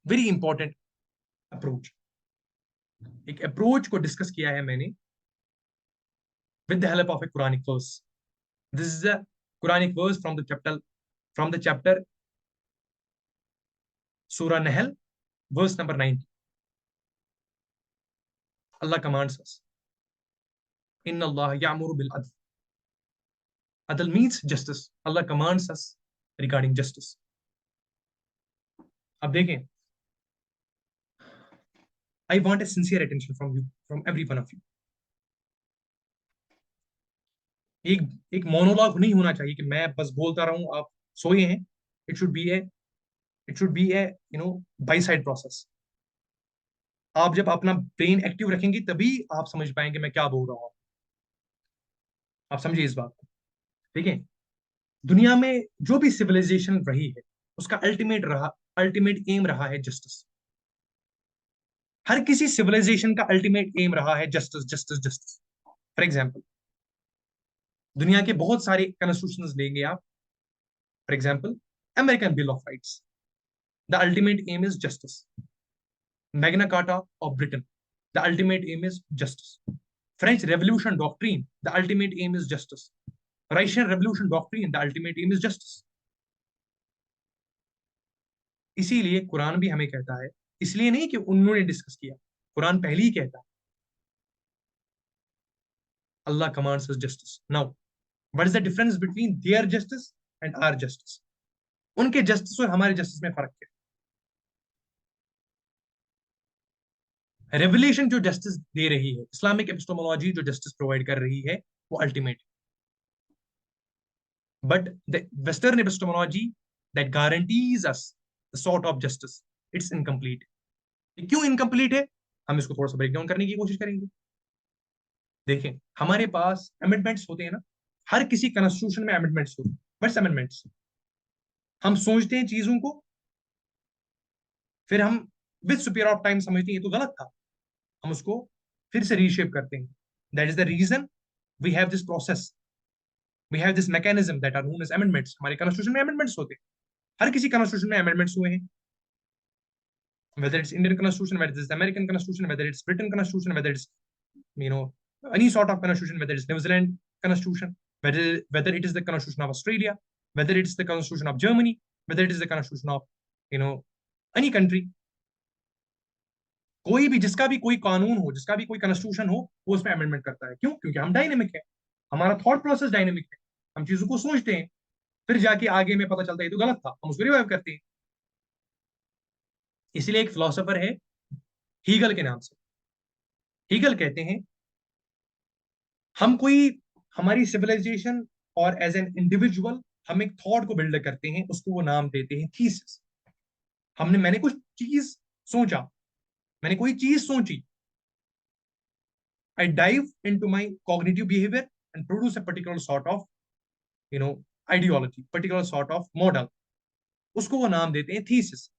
Very important approach. एक approach को discuss किया है मैंने with the help of a Quranic verse. This is a Quranic verse from the chapter Surah Nahl, verse number 90. Allah commands us, Inna Allah ya'muru bil adl. Adl means justice. Allah commands us regarding justice. अब देखें, I want a sincere attention from you, from every one of you. एक एक monologue नहीं होना चाहिए कि मैं बस बोलता रहूं, आप सोए हैं. It should be A it should be A by side process. आप जब अपना ब्रेन एक्टिव रखेंगे तभी आप समझ पाएंगे मैं क्या बोल रहा हूं. आप समझिए इस बात को. ठीक है. दुनिया में जो भी सिविलाइजेशन रही है उसका अल्टीमेट एम रहा है जस्टिस. हर किसी सिविलाइजेशन का अल्टीमेट एम रहा है justice justice justice. For example, दुनिया के बहुत सारे कॉन्स्टिट्यूशन लेंगे आप. For example, American bill of rights, the ultimate aim is justice. Magna carta of Britain, the ultimate aim is justice. French revolution doctrine, the ultimate aim is justice. Russian revolution doctrine, the ultimate aim is justice. इसीलिए कुरान भी हमें कहता है, इसलिए नहीं कि उन्होंने discuss किया, कुरान पहले ही कहता है, Allah commands us justice. Now what is the difference between their justice and our justice? उनके जस्टिस और हमारे जस्टिस में फर्क क्या है? रेवलेशन जो जस्टिस दे रही है, इस्लामिक एपिस्टोमोलॉजी जो जस्टिस प्रोवाइड कर रही है, वो ultimate. But the western epistemology that guarantees us the sort of justice, it's incomplete. क्यों इनकम्प्लीट है? हम इसको थोड़ा सा ब्रेक डाउन करने की कोशिश करेंगे. देखें, हमारे पास अमेंडमेंट्स होते हैं ना. हर किसी कॉन्स्टिट्यूशन में अमेंडमेंट्स होते हैं. बस अमेंडमेंट्स, हम सोचते हैं चीजों को, फिर हम विद सुपीरियर ऑफ टाइम समझते हैं ये तो गलत था, हम उसको फिर से रीशेप करते हैं. That is the reason we have this process, we have this mechanism that are known as amendments. हमारे कॉन्स्टिट्यूशन में अमेंडमेंट्स होते हैं. हर किसी कॉन्स्टिट्यूशन में अमेंडमेंट्स हुए हैं. whether it's Indian constitution, whether it's American constitution, whether it's Britain constitution, whether it's you know any sort of constitution, whether it's New Zealand constitution, whether it is the constitution of Australia, whether it's the constitution of Germany, whether it is the constitution of you know any country. कोई भी, जिसका भी कोई कानून हो, जिसका भी कोई कॉन्स्टिट्यूशन हो, वो उसमें अमेंडमेंट करता है. क्यों? क्योंकि हम डायनेमिक है, हमारा थॉट प्रोसेस डायनेमिक है. हम चीजों को सोचते हैं, फिर जाके आगे में पता चलता है ये तो गलत था, हम उसको रिवाइव करते हैं. इसलिए एक फिलोसोफर है हीगल के नाम से. हीगल कहते हैं, हम कोई हमारी सिविलाइजेशन और एज एन इंडिविजुअल हम एक थॉट को बिल्ड करते हैं, उसको वो नाम देते हैं थीसिस. मैंने कुछ चीज सोचा, मैंने कोई चीज सोची, I dive into my cognitive behaviour and produce a particular sort of you know ideology, particular sort of model. उसको वो नाम देते हैं थीसिस.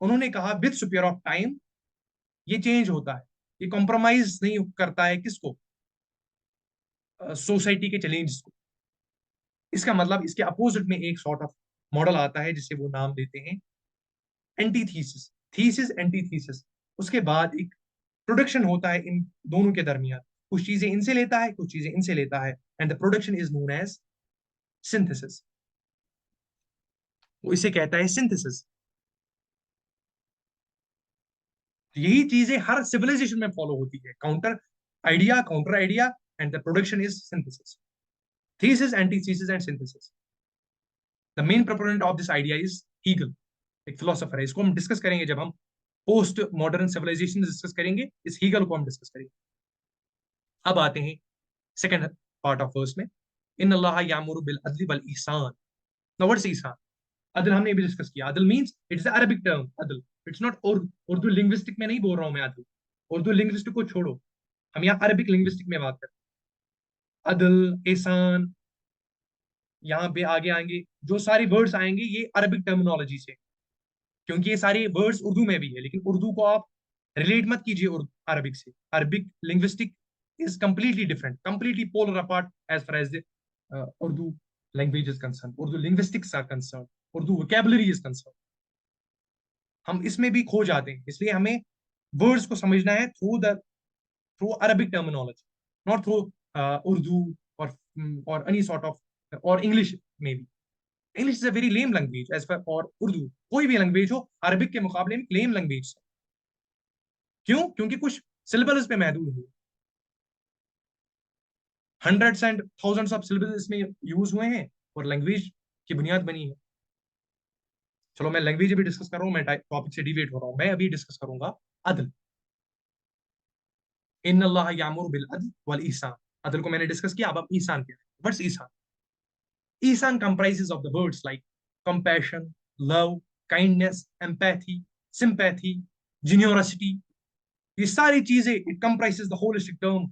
उन्होंने कहा विद सुपीरियर ऑफ टाइम ये चेंज होता है, ये कॉम्प्रोमाइज नहीं करता है किसको? सोसाइटी के चैलेंजेस को. इसका मतलब इसके अपोजिट में एक सॉर्ट ऑफ मॉडल आता है जिसे वो नाम देते हैं एंटीथीसिस. Thesis, antithesis. उसके बाद एक प्रोडक्शन होता है इन दोनों के दरमियान. कुछ चीजें इनसे लेता है, कुछ चीजें इनसे लेता है, and the production is known as synthesis. वो इसे कहता है सिंथेसिस. यही चीजें हर सिविलाइजेशन में फॉलो होती है. Counter idea and the production is synthesis. Thesis, antithesis and synthesis. The main proponent of this idea is Hegel, एक फिलोसोफर है. इसको हम डिस्कस करेंगे जब हम पोस्ट मॉडर्न सिविलाइजेशन डिस्कस करेंगे, इस हीगल को हम डिस्कस करेंगे. अब आते हैं सेकंड पार्ट ऑफ वर्स में. इन अल्लाह यामुरु बिल अदली वल ihsan. Now what's ihsan? अदल हमने भी डिस्कस किया. अदल मींस इट्स अरबिक टर्म. अदल, इट्स नॉट उर्दू लिंग्विस्टिक में नहीं बोल रहा हूं मैं अदल. उर्दू लिंग्विस्टिक को छोड़ो, हम यहाँ अरबिक लिंग्विस्टिक में बात करते हैं. अदल, एहसान, यहाँ पे आगे आएंगे जो सारे वर्ड्स आएंगे ये अरबिक टर्मिनोलॉजी से, क्योंकि ये सारे वर्ड्स उर्दू में भी है. लेकिन उर्दू को आप रिलेट मत कीजिए अरबिक से. Arabic linguistic is completely different, completely polar apart as far as the Urdu language is concern, Urdu linguistics are concern, Urdu vocabulary is concern. हम इसमें भी खो जाते हैं, इसलिए हमें वर्ड्स को समझना है through Arabic terminology, not through Urdu or any sort of और इंग्लिश में भी। English is a very lame language as per, और उर्दू कोई भी लैंग्वेज हो अरबिक के मुकाबले में लेम लैंग्वेज। क्यों? क्योंकि कुछ सिलेबल्स पे महदूद है, hundreds and thousands of syllables इसमें यूज हुए हैं और लैंग्वेज की बुनियाद बनी है। चलो मैं लैंग्वेज अभी डिस्कस कर रहा हूँ, मैं टॉपिक से डिविएट हो रहा हूँ, मैं अभी डिस्कस करूंगा अदल। इन अल्लाह यामुरु बिल अदल वल ihsan। अदल को मैंने डिस्कस किया, अब ईसान क्या है? व्हाट्स ईसान? Ishan comprises of the words like compassion, love, kindness, empathy, sympathy, generosity। ये सारी चीजें it comprises the holistic term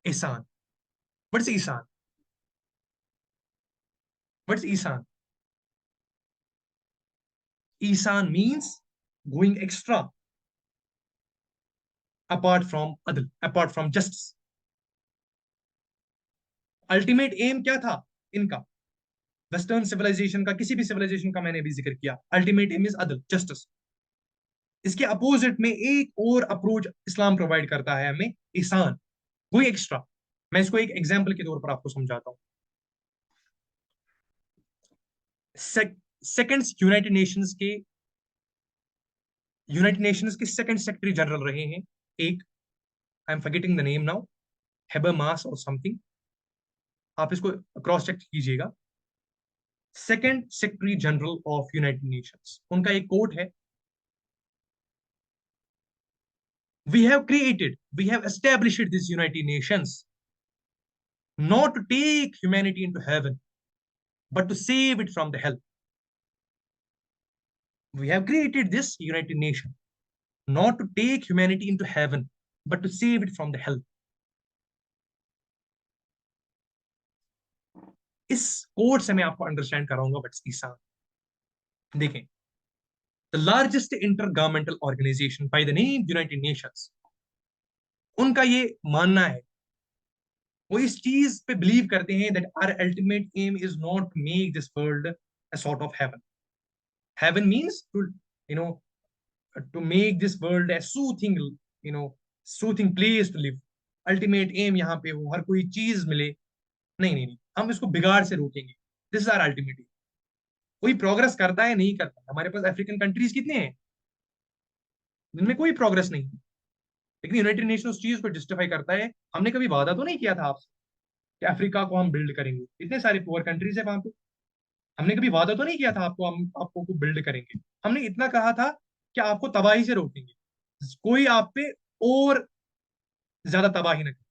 ihsan। What's ईसान? व्हाट्स ईसान? ईसान means going extra apart from adl, apart from justice। Ultimate aim क्या था इनका? वेस्टर्न सिविलाइजेशन का, किसी भी सिविलाइजेशन का मैंने भी जिक्र किया, अल्टीमेट एम इज अदल, जस्टिस। इसके अपोजिट में एक और अप्रोच इस्लाम प्रोवाइड करता है हमें, ihsan, कोई एक्स्ट्रा। मैं इसको एक एग्जांपल के तौर पर आपको समझाता हूँ। सेकंड यूनाइटेड नेशंस के सेकंड सेक्रेटरी जनरल रहे हैं एक, I am forgetting the name now, Habermas और समथिंग, आप इसको क्रॉस चेक कीजिएगा। Second secretary general of United Nations, उनका एक कोट है, we have established this United Nations not to take humanity into heaven, but to save it from the hell। We have created this United Nation not to take humanity into heaven, but to save it from the hell। इस कोड से मैं आपको understand कराऊंगा what's ईसान। देखें, the largest inter governmental organization by the name United Nations, उनका ये मानना है, वो इस चीज पे बिलीव करते हैं that our ultimate aim is not to make this world a sort of heaven. Heaven means to, you know, to make this world a soothing, you know, soothing place to live. Ultimate aim यहाँ पे हो, हर कोई चीज मिले। नहीं नहीं नहीं, हम इसको बिगाड़ से रोकेंगे। This is our ultimate. कोई प्रोग्रेस करता है नहीं करता? हमारे पास अफ्रीकन कंट्रीज कितने हैं जिनमें कोई प्रोग्रेस नहीं है, लेकिन यूनाइटेड नेशन उस चीज को जस्टिफाई करता है। हमने कभी वादा तो नहीं किया था आपसे कि अफ्रीका को हम बिल्ड करेंगे? इतने सारे पुअर कंट्रीज है वहां पे। हमने कभी वादा तो नहीं किया था आपको, हम आपको को बिल्ड करेंगे। हमने इतना कहा था कि आपको तबाही से रोकेंगे, कोई आप पे और ज्यादा तबाही ना करे।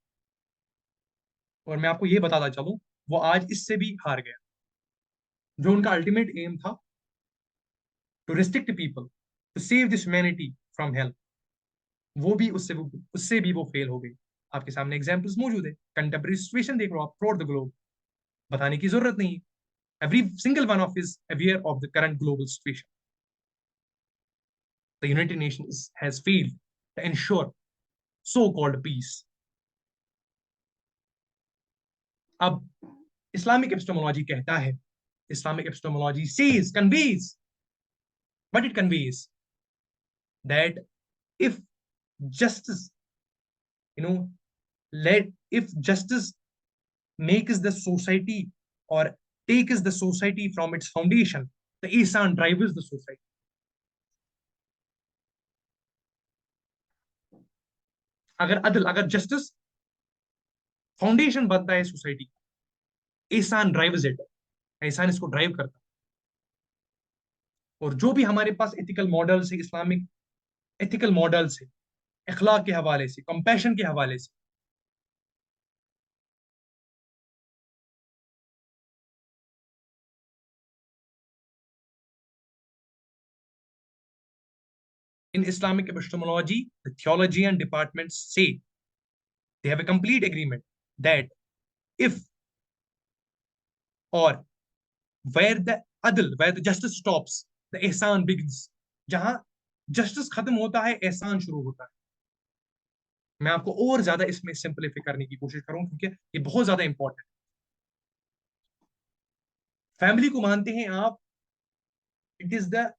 और मैं आपको ये बताता चलूं, वो आज इससे भी हार गया। जो उनका अल्टीमेट एम था, to restrict people, to save this humanity from health, उससे भी वो फेल हो गई। आपके सामने एग्जाम्पल्स मौजूद है, कंटेम्प्रेरी सिचुएशन देख लो आप थ्रू द ग्लोब, बताने की जरूरत नहीं है। Every single one of is aware of the current global situation. The United Nations has failed to ensure so called peace. अब इस्लामिक एपिस्टेमोलॉजी कहता है, Islamic epistemology says, conveys, what it conveys, that if justice, you know, let if justice makes the society or takes the society from its foundation, the ihsan drives the society। अगर justice foundation बनता है society, ihsan drives it, ihsan इसको drive करता है। और जो भी हमारे पास एथिकल मॉडल्स है, इस्लामिक एथिकल मॉडल्स है, अखलाक के हवाले से, कंपैशन के हवाले से, in Islamic epistemology, the theologian departments say they have a complete agreement that if or where the justice stops, the ihsan begins। जहां जस्टिस खत्म होता है, एहसान शुरू होता है। मैं आपको और ज्यादा इसमें सिंपलीफाई करने की कोशिश करूं क्योंकि ये बहुत ज्यादा इंपॉर्टेंट है। फैमिली को मानते हैं आप, it is the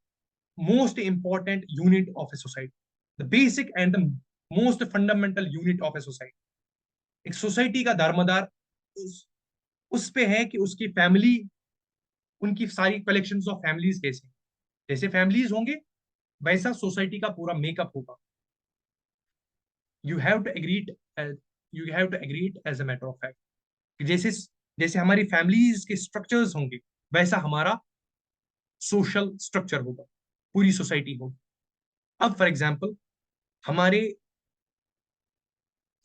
most important unit of a society, the basic and the most fundamental unit of a society. एक सोसाइटी का दारोमदार उस पे है कि उसकी फैमिली, उनकी सारी कलेक्शंस ऑफ फैमिलीज कैसे हैं। जैसे फैमिलीज होंगे वैसा सोसाइटी का पूरा मेकअप होगा। You have to agree, you have to agree as a matter of fact. जैसे जैसे हमारी फैमिलीज के स्ट्रक्चर्स होंगे वैसा हमारा सोशल स्ट्रक्चर होगा, पूरी सोसाइटी होगी। अब फॉर एग्जाम्पल हमारे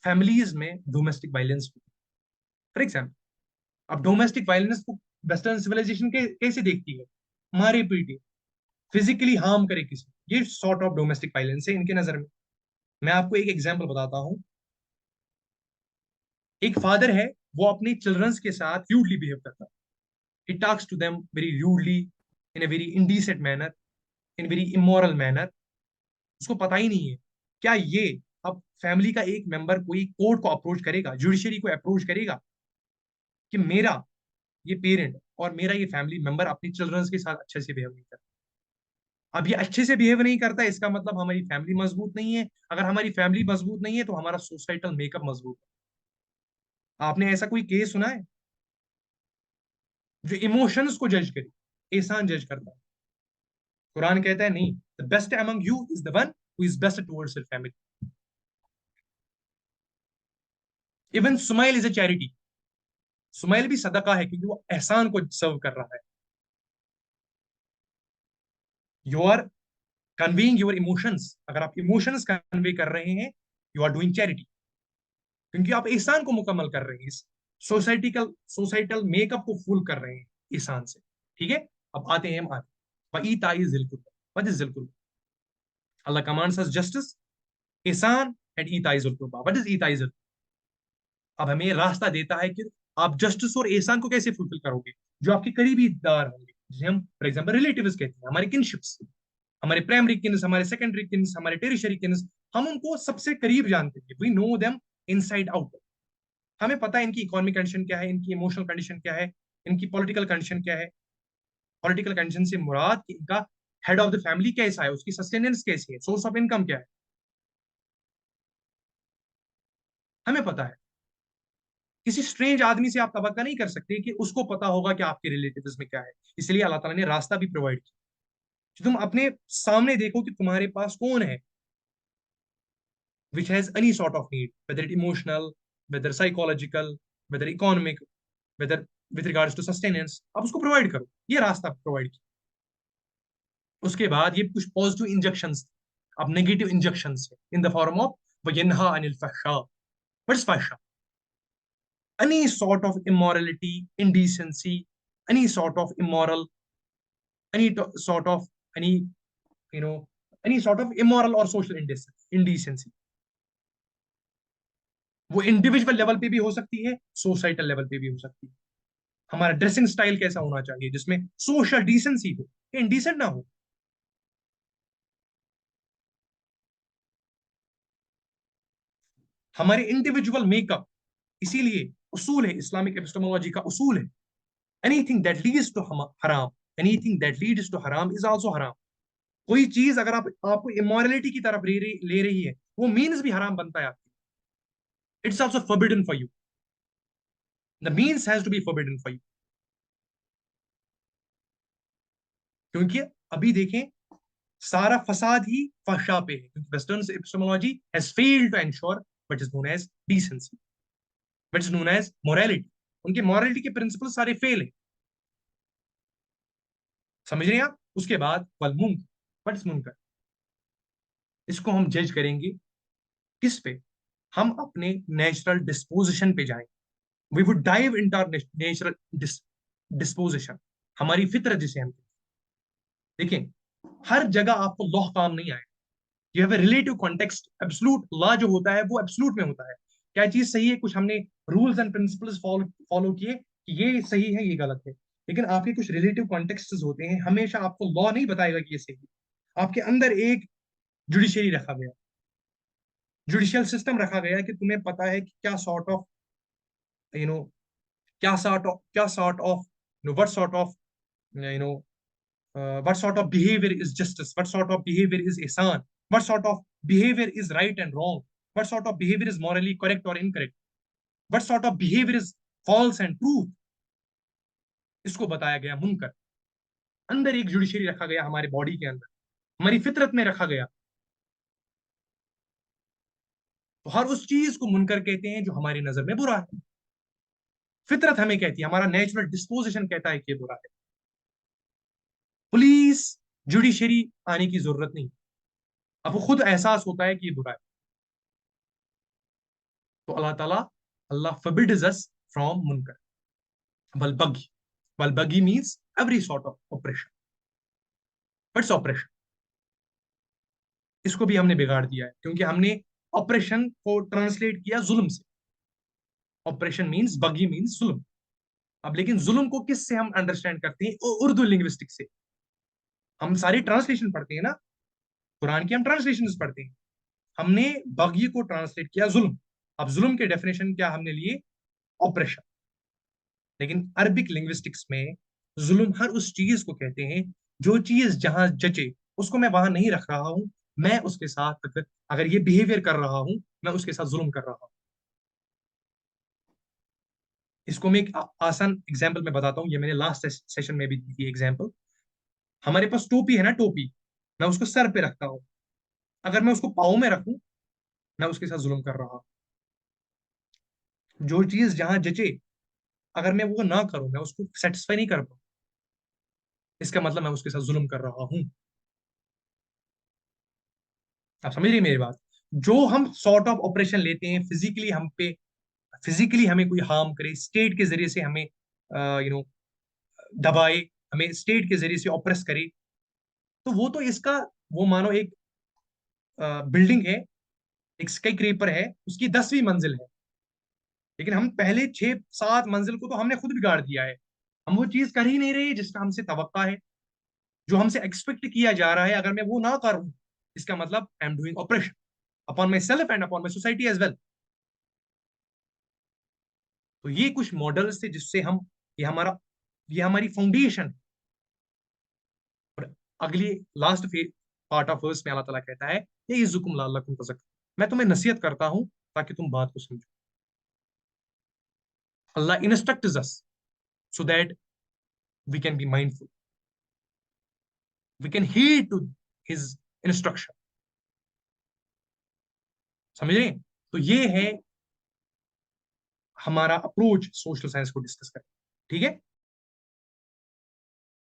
फैमिलीज में डोमेस्टिक वायलेंस, फॉर एग्जाम्पल, अब डोमेस्टिक वायलेंस को वेस्टर्न सिविलाइजेशन के कैसे देखती है, मारे पीटे, फिजिकली हार्म करे किसी, ये सॉर्ट ऑफ डोमेस्टिक वायलेंस है इनके नजर में। मैं आपको एक एग्जांपल बताता हूं। एक फादर है, वो अपने चिल्ड्रंस के साथ र्यूडली बिहेव करता है। He talks to them very rudely, in a very indecent manner, in very immoral manner. उसको पता ही नहीं है क्या ये, अब फैमिली का एक मेंबर कोई कोर्ट को अप्रोच करेगा, जुडिशरी को अप्रोच करेगा कि मेरा ये पेरेंट और मेरा ये फैमिली मेंबर अपने चिल्ड्रंस के साथ अच्छे से बिहेव नहीं करता। अब ये अच्छे से बिहेव नहीं करता, इसका मतलब हमारी फैमिली मजबूत नहीं है। अगर हमारी फैमिली मजबूत नहीं है तो हमारा सोसाइटल मेकअप मजबूत है। आपने ऐसा कोई केस सुना है जो इमोशंस को जज करे, एहसान जज करता है? कुरान कहता है नहीं, the best among you is the one who is best towards your family. Even smile is a charity. Smile भी सदका है क्योंकि वो एहसान को सर्व कर रहा है। You are conveying your emotions, अगर आप इमोशंस कन्वे कर रहे हैं, यू आर डूइंग चैरिटी, क्योंकि आप एहसान को मुकम्मल कर रहे हैं, इस सोसाइटल मेकअप को फुल कर रहे हैं एहसान से। ठीक है, अब आते हैं हम आगे। वईताई जिल कुर्बा, व्हाट इज जिल कुर्बा? अल्लाह कमांड्स अस जस्टिस, एहसान एंड ईताई जिल कुर्बा। व्हाट इज ईताई जिल? अब हमें रास्ता देता है कि आप जस्टिस और एहसान को कैसे फुलफिल करोगे। जो आपके करीबी दार होंगे, जिसे हम फॉर एग्जाम्पल रिलेटिव्स कहते हैं, हमारे किनशिप्स, हमारे प्राइमरी किन्स, हमारे सेकेंडरी किन्स, हमारे टेरिशरी किन्स, हम उनको सबसे करीब जानते हैं। We know them inside out. हमें पता है इनकी इकोनॉमिक कंडीशन क्या है, इनकी इमोशनल कंडीशन क्या है, इनकी पॉलिटिकल कंडीशन क्या है। पॉलिटिकल कंडीशन से मुराद कि इनका हेड ऑफ द फैमिली कैसा है, उसकी सस्टेनेंस कैसी है, सोर्स ऑफ इनकम क्या है, हमें पता है। किसी स्ट्रेंज आदमी से आप तवक्का नहीं कर सकते कि उसको पता होगा कि आपके रिलेटिव्स में क्या है। इसलिए अल्लाह ताला ने रास्ता भी प्रोवाइड किया कि तुम अपने सामने देखो कि तुम्हारे पास कौन है which has any sort of need, whether it emotional, whether psychological, whether economic, whether with regards to sustenance, आप उसको प्रोवाइड करो। ये रास्ता प्रोवाइड किया। उसके बाद ये कुछ पॉजिटिव इंजेक्शंस, अब negative injections in the form of वयनहा अनिल फहशा। व्हाट इज फहशा? any sort of immorality, indecency, any sort of immoral, sort of any, you know, any sort of immoral or social indecency। वो individual level पे भी हो सकती है, सोसाइटल लेवल पे भी हो सकती है। हमारा ड्रेसिंग स्टाइल कैसा होना चाहिए जिसमें सोशल डिसेंसी हो, इनडिसेंट ना हो। हमारे इंडिविजुअल मेकअप, इसीलिए उसूल है, इस्लामिक एपिस्टेमोलॉजी का उसूल है, एनीथिंग दैट लीड्स टू हराम, एनीथिंग दैट लीड्स टू हराम इज आल्सो हराम। कोई चीज अगर आप आपको इमोरलिटी की तरफ ले रही है, वो मीन्स भी हराम बनता है आपकी। It's also forbidden for you, the means has to be forbidden for you. क्योंकि अभी देखें, सारा फसाद ही फहशा पे है, क्योंकि western epistemology has failed to ensure what is known as decency, what is known as morality. उनके मोरालिटी के प्रिंसिपल सारे फेल है। समझ रहे हैं आप? उसके बाद वल मुनकर, व्हाट इज मुनकर? इसको हम जज करेंगे किस पे? हम अपने नेचुरल डिस्पोजिशन पे जाएंगे। We would dive into our natural disposition, हमारी फितरत जिसे हम देखें। हर जगह आपको लॉ काम नहीं आएगा। You have a relative context. Absolute law जो होता है वो एब्सोल्यूट में होता है, क्या चीज सही है, कुछ हमने रूल्स एंड प्रिंसिपल्स फॉलो किए कि ये सही है ये गलत है। लेकिन आपके कुछ रिलेटिव कॉन्टेक्स्ट होते हैं, हमेशा आपको लॉ नहीं बताएगा कि ये सही है। आपके अंदर एक जुडिशरी रखा गया, जुडिशियल सिस्टम रखा गया कि तुम्हें पता है कि क्या सॉर्ट ऑफ, यू नो, क्या sort of, what sort of, you no, what sort of behavior is justice, what sort of behavior is ihsan, what sort of behavior is right and wrong, what sort of behavior is morally correct or incorrect, what sort of behavior is false and truth. इसको बताया गया मुनकर. अंदर एक judiciary रखा गया, हमारे body के अंदर, हमारी फितरत में रखा गया. तो हर उस चीज को मुनकर कहते हैं जो हमारी नजर में बुरा है. फितरत हमें कहती है, हमारा नेचुरल डिस्पोजिशन कहता है कि ये बुरा है. पुलिस, जुडिशरी आने की जरूरत नहीं. अब वो खुद एहसास होता है कि ये बुरा है. तो अल्लाह ताला, अल्लाह forbids us from मुनकर. बलबगी, बलबगी means every sort of oppression. But's oppression, इसको भी हमने बिगाड़ दिया है, क्योंकि हमने ऑपरेशन को ट्रांसलेट किया जुल्म से. ऑपरेशन मीन्स, बगी मीन्स जुल्म. अब लेकिन जुल्म को किस से हम अंडरस्टैंड करते हैं? उर्दू लिंग्विस्टिक से. हम सारी ट्रांसलेशन पढ़ते हैं ना, कुरान की हम ट्रांसलेशन पढ़ते हैं. हमने बगी को ट्रांसलेट किया जुल्म. अब जुल्म के डेफिनेशन क्या हमने लिए? ऑपरेशन. लेकिन अरबिक लिंग्विस्टिक्स में जुल्म हर उस चीज को कहते हैं जो चीज जहां जचे, उसको मैं वहां नहीं रख रहा हूं. मैं उसके साथ अगर अगर ये बिहेवियर कर रहा हूं, मैं उसके साथ जुल्म कर रहा हूं. इसको मैं एक आसान एग्जाम्पल में बताता हूँ. ये मैंने लास्ट सेशन में भी दी थी एग्जाम्पल. हमारे पास टोपी है ना, टोपी, मैं उसको सर पे रखता हूँ. अगर मैं उसको पाँव में रखूं, मैं उसके साथ जुल्म कर रहा हूं. जो चीज जहां जचे, अगर मैं वो ना करूं, मैं उसको सेटिस्फाई नहीं कर पाऊं, इसका मतलब मैं उसके साथ जुल्म कर रहा हूं. आप समझ रही हैं मेरी बात? जो हम सॉर्ट ऑफ ऑपरेशन लेते हैं, फिजिकली हम पे, फिजिकली हमें कोई हार्म करे, स्टेट के जरिए से हमें दबाए, हमें स्टेट के जरिए से ऑप्रेस करे, तो वो तो इसका, वो मानो एक बिल्डिंग है, एक स्काई क्रेपर है, उसकी 10वीं मंजिल है, लेकिन हम पहले 6 7 मंजिल को तो हमने खुद बिगाड़ दिया है. हम वो चीज कर ही नहीं रहे जिसका हमसे तवक्का है, जो हमसे एक्सपेक्ट किया जा रहा है. अगर मैं वो ना करूं, इसका मतलब I am doing operation upon myself and upon my society as well. तो ये कुछ मॉडल्स थे जिससे हम, ये हमारी फाउंडेशन. और अगली लास्ट पार्ट ऑफ वर्स में अल्लाह ताला कहता है, ये इज़्ज़ुकुम लअल्लकुम तज़क्करून. मैं तुम्हें नसीहत करता हूं ताकि तुम बात को समझो. Allah instructs us so that we can be mindful, we can heed to his instruction. समझ रहे हैं? तो ये है हमारा अप्रोच सोशल साइंस को डिस्कस करें. ठीक है.